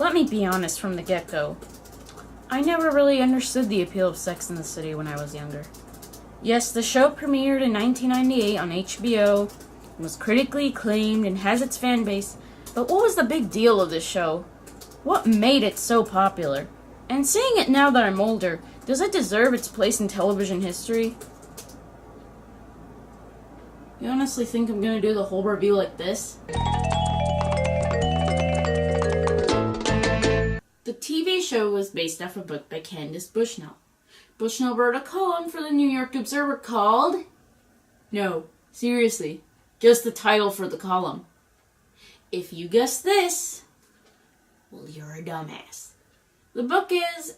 Let me be honest from the get-go. I never really understood the appeal of Sex and the City when I was younger. Yes, the show premiered in 1998 on HBO, was critically acclaimed, and has its fan base, but what was the big deal of this show? What made it so popular? And seeing it now that I'm older, does it deserve its place in television history? You honestly think I'm gonna do the whole review like this? The TV show was based off a book by Candace Bushnell. Bushnell wrote a column for the New York Observer called... No, seriously, just the title for the column. If you guess this, well, you're a dumbass. The book is...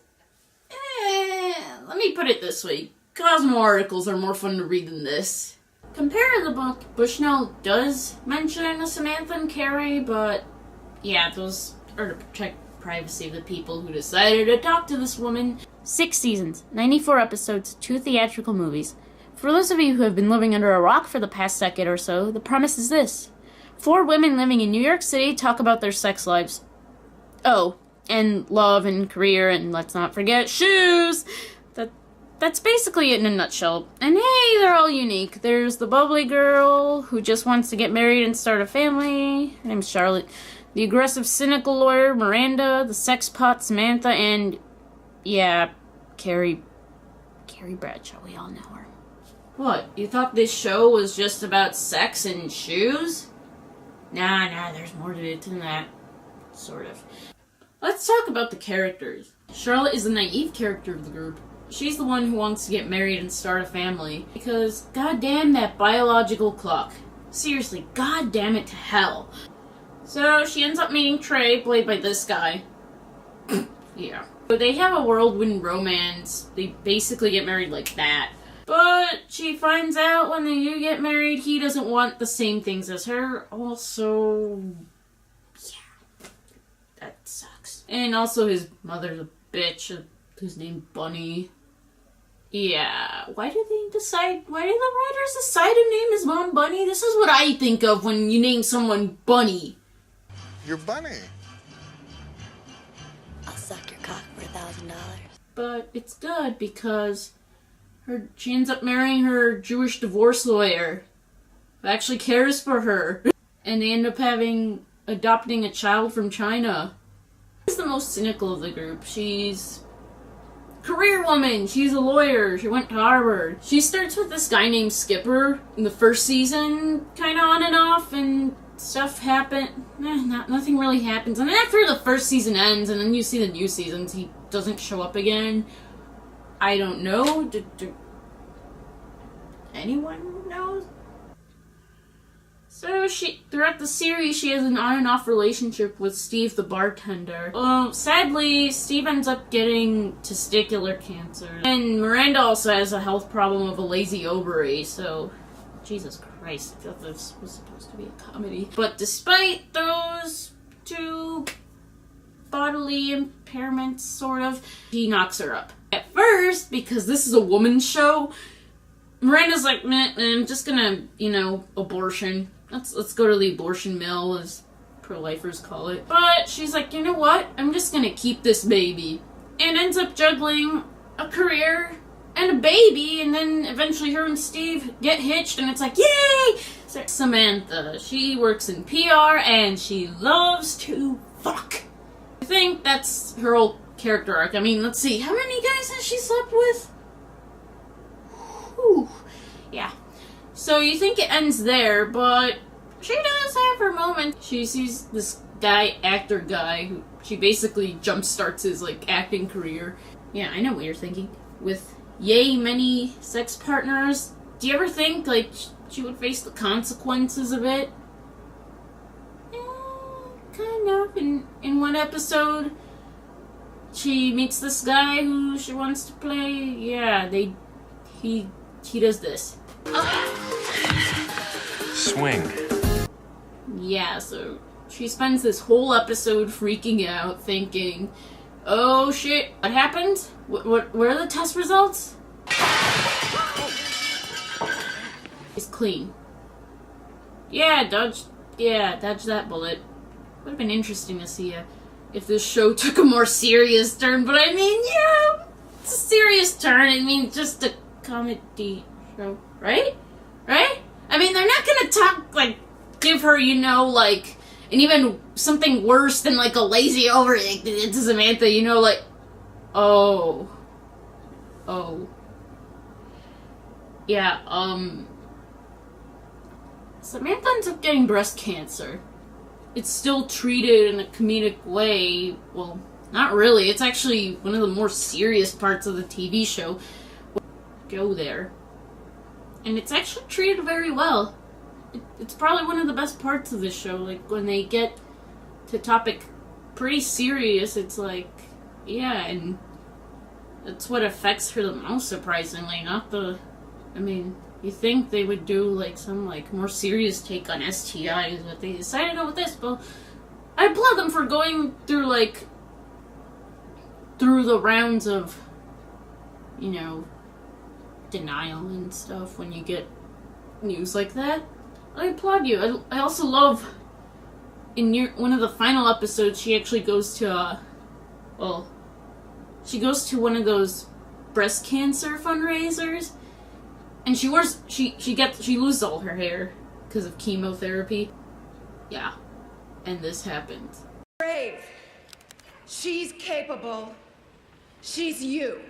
let me put it this way. Cosmo articles are more fun to read than this. Compared to the book, Bushnell does mention Samantha and Carrie, but yeah, those are to protect privacy of the people who decided to talk to this woman. 6 seasons, 94 episodes, 2 theatrical movies. For those of you who have been living under a rock for the past decade or so, the premise is this. 4 women living in New York City talk about their sex lives. Oh, and love and career, and let's not forget shoes! That's basically it in a nutshell. And hey, they're all unique. There's the bubbly girl who just wants to get married and start a family. Her name's Charlotte. The aggressive, cynical lawyer, Miranda. The sex pot, Samantha. And, yeah, Carrie Bradshaw. We all know her. What? You thought this show was just about sex and shoes? Nah, there's more to it than that. Sort of. Let's talk about the characters. Charlotte is the naive character of the group. She's the one who wants to get married and start a family. Because, goddamn that biological clock. Seriously, goddamn it to hell. So, she ends up meeting Trey, played by this guy. Yeah. But they have a whirlwind romance. They basically get married like that. But she finds out when they do get married, he doesn't want the same things as her. Also, yeah, that sucks. And also his mother's a bitch, who's named Bunny. Yeah, why did the writers decide to name his mom Bunny? This is what I think of when you name someone Bunny. You're Bunny. I'll suck your cock for $1,000. But it's good because she ends up marrying her Jewish divorce lawyer who actually cares for her. And they end up adopting a child from China. She's the most cynical of the group. She's career woman. She's a lawyer. She went to Harvard. She starts with this guy named Skipper in the first season, kind of on and off, and stuff happen. Nothing really happens. And then after the first season ends, and then you see the new seasons, he doesn't show up again. I don't know. Do anyone know? So throughout the series, she has an on and off relationship with Steve the bartender. Sadly, Steve ends up getting testicular cancer. And Miranda also has a health problem of a lazy ovary, so Jesus Christ, I thought this was supposed to be a comedy. But despite those 2 bodily impairments, sort of, he knocks her up. At first, because this is a woman's show, Miranda's like, meh, I'm just gonna, abortion. Let's go to the abortion mill, as pro-lifers call it. But she's like, you know what? I'm just gonna keep this baby. And ends up juggling a career and a baby, and then eventually her and Steve get hitched, and it's like, yay! So Samantha, she works in PR, and she loves to fuck. I think that's her whole character arc. I mean, let's see, how many guys has she slept with? Whew. Yeah. So you think it ends there, but she does have her moment. She sees this actor guy, who she basically jumpstarts his, acting career. Yeah, I know what you're thinking. With yay many sex partners, do you ever think, she would face the consequences of it? Kind of. In one episode, she meets this guy who she wants to play. Yeah, he does this. Swing. Yeah, so she spends this whole episode freaking out, thinking, oh shit, what happened? Where are the test results? It's clean. Yeah, dodge that bullet. Would have been interesting to see a if this show took a more serious turn, but I mean, yeah, it's a serious turn. I mean, just a comedy show, right? Right? I mean, they're not gonna talk, like, give her, you know, like, and even something worse than, like, a lazy over to Samantha, you know, like, oh. Yeah, Samantha ends up getting breast cancer. It's still treated in a comedic way. Well, not really. It's actually one of the more serious parts of the TV show. Go there. And it's actually treated very well. It's probably one of the best parts of this show. Like, when they get to topic pretty serious, it's like, yeah, and that's what affects her the most, surprisingly. Not the... I mean, you think they would do, like, some, like, more serious take on STIs, but they decided to go with this. But I applaud them for going through, like, through the rounds of, you know, denial and stuff when you get news like that. I applaud you. I also love, in one of the final episodes, she actually goes to, she goes to one of those breast cancer fundraisers, and she loses all her hair because of chemotherapy. Yeah, and this happens. Brave. She's capable. She's you.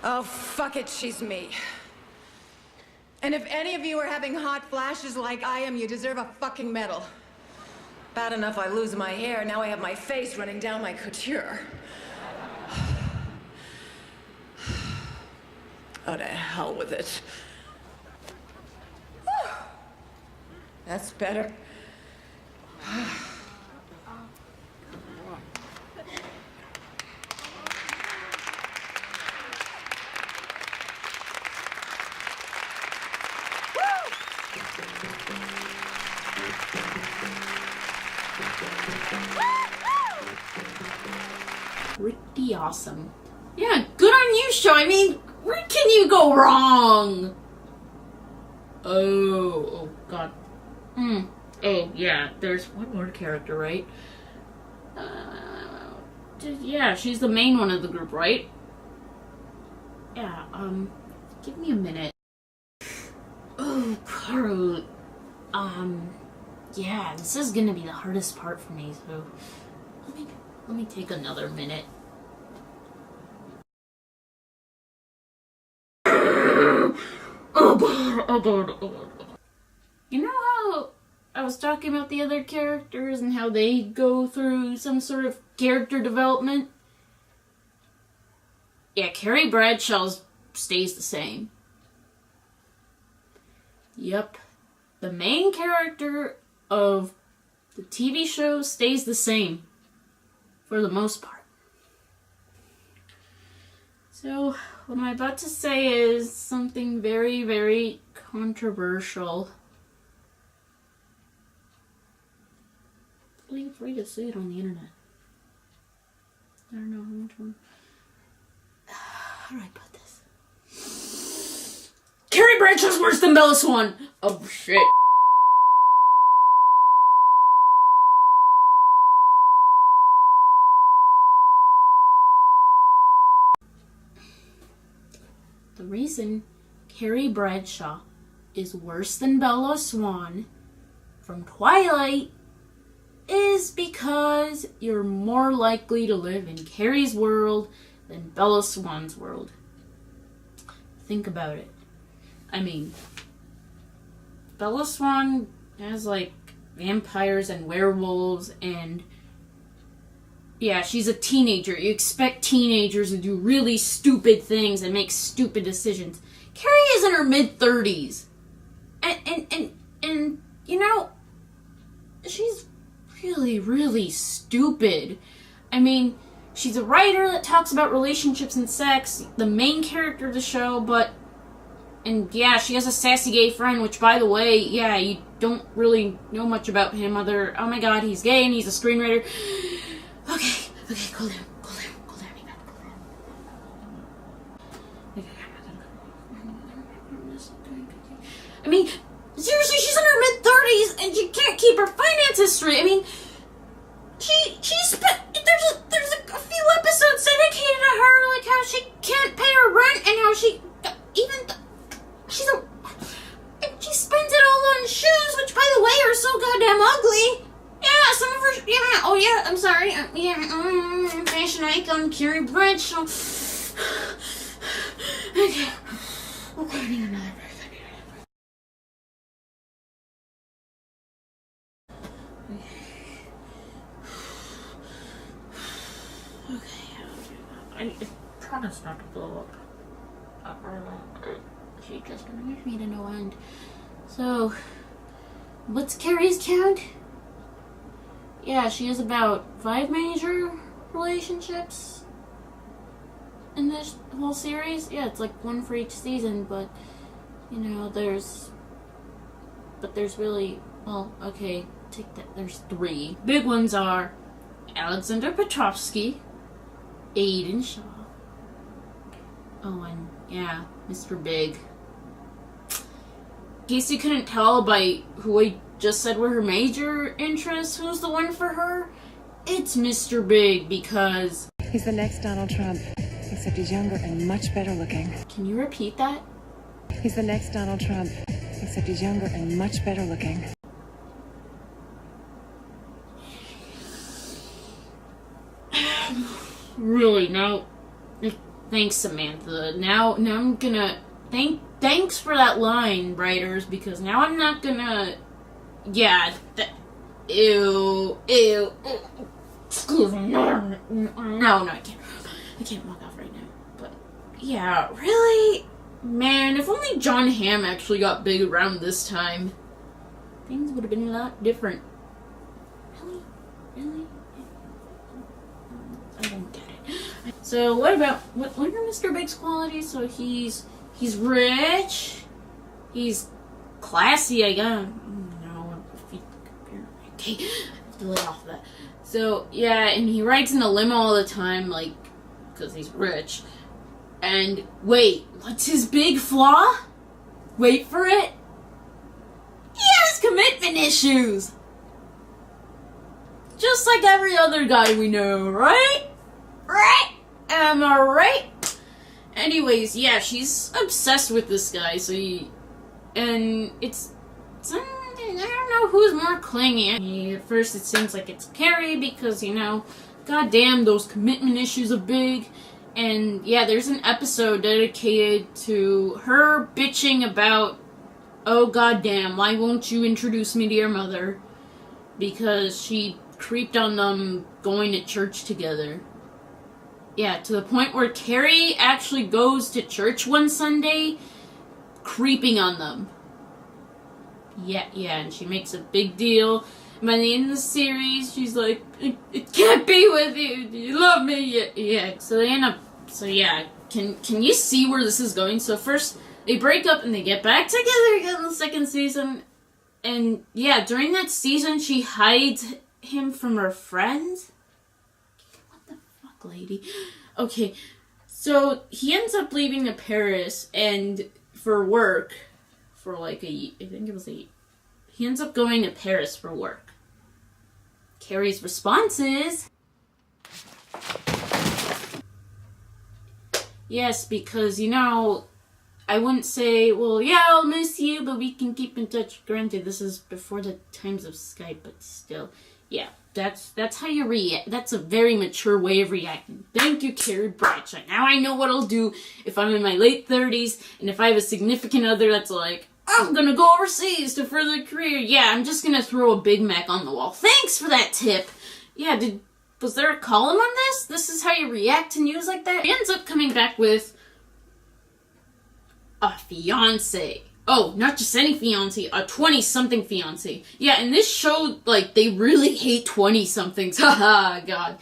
Oh, fuck it, she's me. And if any of you are having hot flashes like I am, you deserve a fucking medal. Bad enough I lose my hair, now I have my face running down my couture. Oh, to hell with it. Whew. That's better. Pretty awesome. Yeah, good on you, show. I mean, where can you go wrong? Oh god. Oh, yeah, there's one more character, right? Yeah, she's the main one of the group, right? Yeah, give me a minute. Oh, Carl. Yeah, this is gonna be the hardest part for me, so let me take another minute. Oh god. You know how I was talking about the other characters and how they go through some sort of character development? Yeah, Carrie Bradshaw stays the same. Yep. The main character of the TV show stays the same. For the most part. So, what I'm about to say is something very, very controversial. Feel free to say it on the internet. I don't know how much one. How do I put this? Carrie Bradshaw's worse than Bella Swan! Oh shit. The reason Carrie Bradshaw is worse than Bella Swan from Twilight is because you're more likely to live in Carrie's world than Bella Swan's world. Think about it. I mean, Bella Swan has like vampires and werewolves and yeah, she's a teenager. You expect teenagers to do really stupid things and make stupid decisions. Carrie is in her mid-30s. And you know, she's really, really stupid. I mean, she's a writer that talks about relationships and sex, the main character of the show, and yeah, she has a sassy gay friend, which, by the way, yeah, you don't really know much about him other, oh my god, he's gay and he's a screenwriter. Okay, cool down, I mean, seriously, she's in her mid-30s, and she can't keep her finances straight. I mean, there's a few episodes dedicated to her, like how she can't pay her rent and how she she spends it all on shoes, which by the way are so goddamn ugly. Yeah, some of her, yeah, oh yeah, I'm sorry, fashion icon Carrie Bradshaw. Okay, I need another breath. I promise not to blow up. She just annoys me to no end. So, what's Carrie's count? Yeah, she has about 5 major relationships in this whole series. Yeah, it's like one for each season, but, you know, there's really, well, okay, take that, there's 3. Big ones are Alexander Petrovsky, Aiden Shaw. Oh, and yeah, Mr. Big. In case you couldn't tell by who I just said were her major interests, who's the one for her? It's Mr. Big, because he's the next Donald Trump, except he's younger and much better looking. Can you repeat that? He's the next Donald Trump, except he's younger and much better looking. Really, no. Thanks, Samantha. Now I'm gonna thanks for that line, writers, because now I'm not gonna. Yeah. Ew. Excuse me. No, I can't walk off right now. But yeah, really, man. If only John Hamm actually got big around this time, things would have been a lot different. Really. I don't get it. So what are Mr. Big's qualities? So he's rich, he's classy, I guess. No, okay, I have to lay off that. So yeah, and he rides in a limo all the time, like, because he's rich. And wait, what's his big flaw? Wait for it. He has commitment issues. Just like every other guy we know, right? Right? Am I right? Anyways, yeah, she's obsessed with this guy, and it's I don't know who's more clingy. At first it seems like it's Carrie because, you know, goddamn, those commitment issues are big. And yeah, there's an episode dedicated to her bitching about, oh goddamn, why won't you introduce me to your mother? Because she creeped on them going to church together. Yeah, to the point where Carrie actually goes to church one Sunday, creeping on them. Yeah, and she makes a big deal. And by the end of the series, she's like, it can't be with you. Do you love me? Yeah. So they end up, can you see where this is going? So first, they break up and they get back together again in the second season. And yeah, during that season, she hides him from her friends. What the fuck, lady? Okay, so he ends up leaving to Paris and for work for like I think it was he ends up going to Paris for work. Carrie's response is, yes, because, you know, I wouldn't say, well, yeah, I'll miss you, but we can keep in touch. Granted, this is before the times of Skype, but still, yeah, that's how you react. That's a very mature way of reacting. Thank you, Carrie Bradshaw. Now I know what I'll do if I'm in my late 30s, and if I have a significant other that's like, I'm gonna go overseas to further career. Yeah, I'm just gonna throw a Big Mac on the wall. Thanks for that tip. Yeah, was there a column on this? This is how you react to news like that? He ends up coming back with a fiance. Oh, not just any fiance, a 20-something fiance. Yeah, in this show, like, they really hate 20-somethings. Haha, God,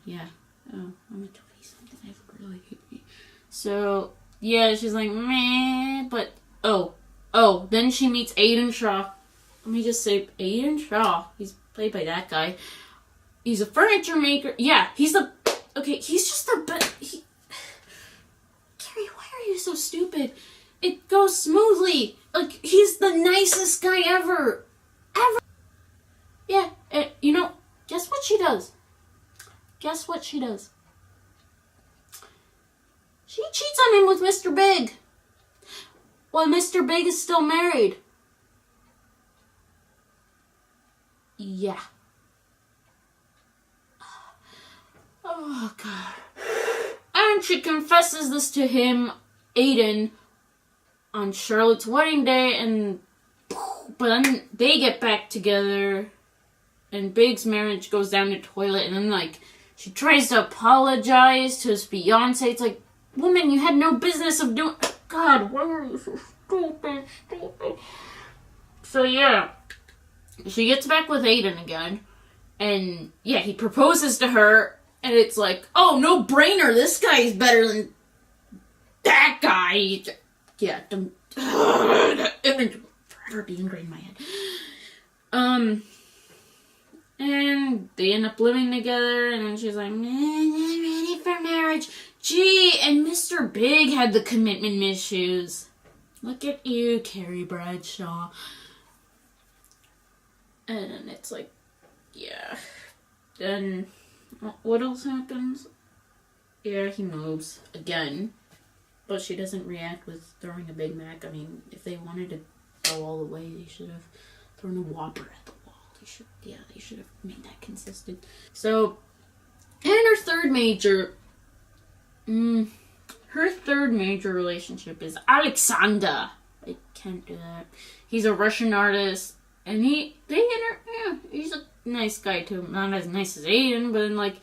yeah. Oh, I'm a 20-something. I really hate me. So, yeah, she's like, meh, but, then she meets Aiden Shaw. Let me just say, Aiden Shaw. He's played by that guy. He's a furniture maker. Yeah, he's just the best. Carrie, why are you so stupid? It goes smoothly. Like, he's the nicest guy ever. she does? Guess what she does? She cheats on him with Mr. Big. While Mr. Big is still married. Yeah. Oh, God. And she confesses this to him, Aiden, on Charlotte's wedding day, but then they get back together, and Big's marriage goes down the toilet, and then, like, she tries to apologize to his fiancé. It's like, woman, you had no business of doing... God, why are you so stupid? So, yeah. She gets back with Aiden again. And, yeah, he proposes to her. And it's like, oh, no brainer. This guy's better than that guy. Yeah. That image will forever be ingrained in my head. And they end up living together. And then she's like, I'm ready for marriage. Gee, and Mr. Big had the commitment issues. Look at you, Carrie Bradshaw. And it's like, yeah. Then, what else happens? Yeah, he moves again. But she doesn't react with throwing a Big Mac. I mean, if they wanted to go all the way, they should have thrown a Whopper at the wall. They should have made that consistent. So, and her third major relationship is Alexander. I can't do that. He's a Russian artist, and he's a nice guy too. Not as nice as Aiden, but then like,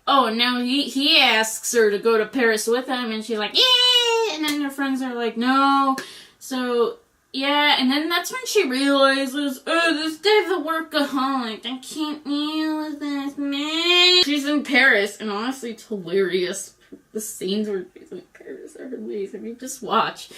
oh, now he asks her to go to Paris with him, and she's like, yeah, and then her friends are like, no. So, yeah, and then that's when she realizes, oh, this guy's a workaholic. I can't deal with this, man. She's in Paris, and honestly, it's hilarious. The scenes where she's in Paris are hilarious. I mean, just watch.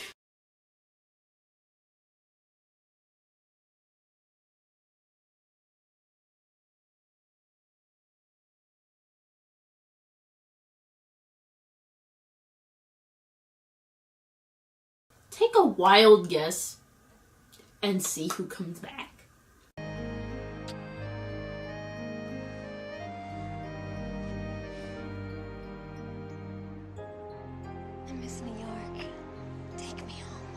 Take a wild guess and see who comes back. I miss New York. Take me home.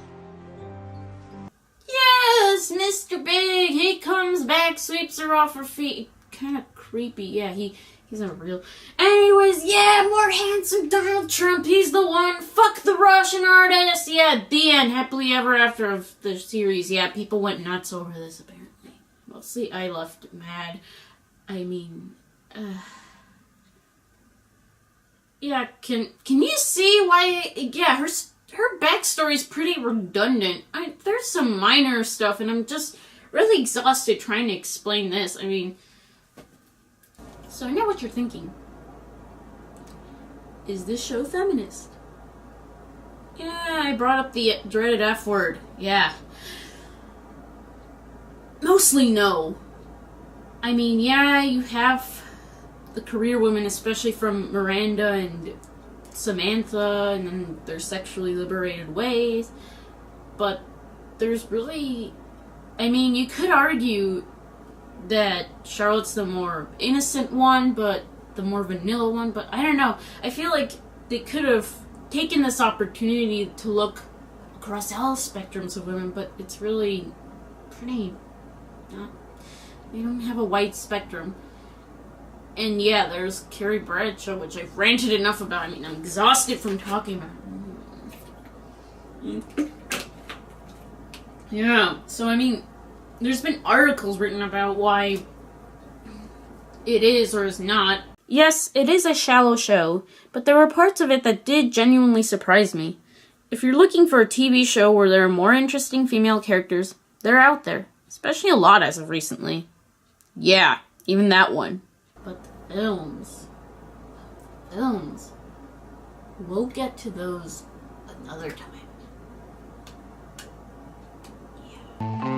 Yes, Mr. Big. He comes back, sweeps her off her feet. Kind of creepy. Yeah, he's a real... Anyways, yeah, more handsome Donald Trump. He's the one. Fuck the Russian artist. Yeah, the end. Happily ever after of the series. Yeah, people went nuts over this, apparently. Mostly I left mad. I mean, yeah, can you see why... Yeah, her backstory is pretty redundant. There's some minor stuff, and I'm just really exhausted trying to explain this. I mean... So I know what you're thinking. Is this show feminist? Yeah, I brought up the dreaded F word. Yeah. Mostly no. I mean, yeah, you have the career women, especially from Miranda and Samantha, and then their sexually liberated ways. But there's really... I mean, you could argue that Charlotte's the more innocent one, but the more vanilla one, but I don't know. I feel like they could have taken this opportunity to look across all spectrums of women, but it's really pretty not... They don't have a wide spectrum. And yeah, there's Carrie Bradshaw, which I've ranted enough about. I mean, I'm exhausted from talking about it. Yeah, so I mean... There's been articles written about why it is or is not. Yes, it is a shallow show, but there were parts of it that did genuinely surprise me. If you're looking for a TV show where there are more interesting female characters, they're out there. Especially a lot as of recently. Yeah, even that one. But the films. We'll get to those another time. Yeah.